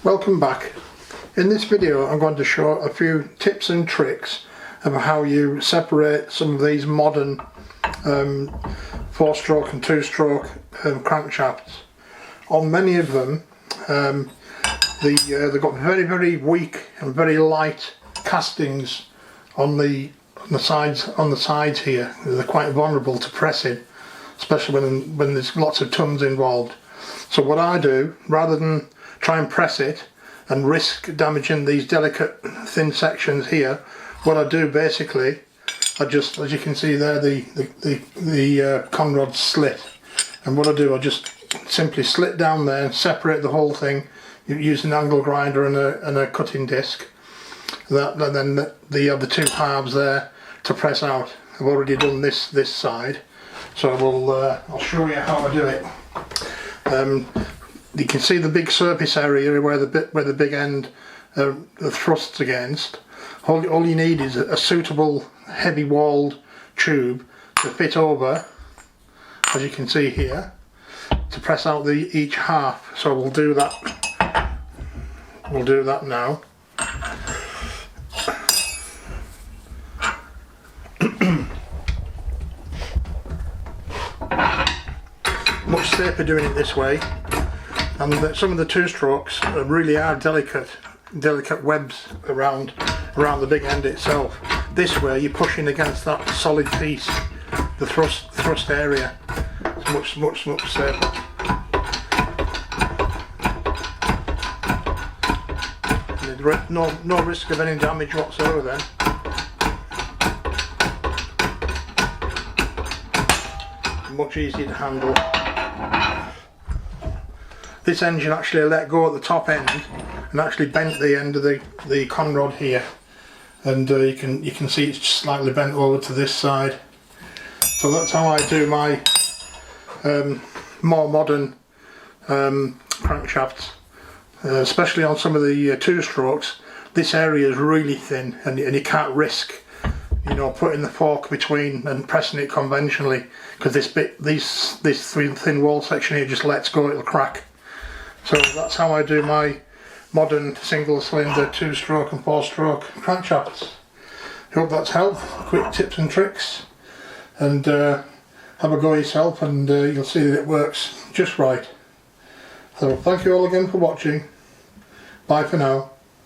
Welcome back. In this video I'm going to show a few tips and tricks of how you separate some of these modern 4-stroke and 2-stroke crankshafts. On many of them they've got very weak and very light castings on the sides here. They're quite vulnerable to pressing, especially when there's lots of tons involved. So what I do, rather than try and press it and risk damaging these delicate thin sections here, what I do basically, I just, as you can see there, the conrod's slit, and what I do, I just simply slit down there and separate the whole thing using an angle grinder and a cutting disc. And then the other two halves there to press out. I've already done this side, so I'll show you how I do it. You can see the big surface area where the big end thrusts against. All you need is a suitable heavy walled tube to fit over, as you can see here, to press out each half. So we'll do that. We'll do that now. Much safer doing it this way, and some of the 2-strokes really are delicate webs around the big end itself. This way you're pushing against that solid piece, the thrust area. It's much safer. No risk of any damage whatsoever then. Much easier to handle. This engine actually let go at the top end and actually bent the end of the conrod here, and you can see it's slightly bent over to this side. So that's how I do my more modern crankshafts, especially on some of the 2-strokes. This area is really thin, and you can't risk, you know, putting the fork between and pressing it conventionally, because this thin wall section here just lets go, it'll crack. So that's how I do my modern single cylinder 2-stroke and 4-stroke crankshafts. Hope that's helped. Quick tips and tricks, and have a go yourself, and you'll see that it works just right. So thank you all again for watching. Bye for now.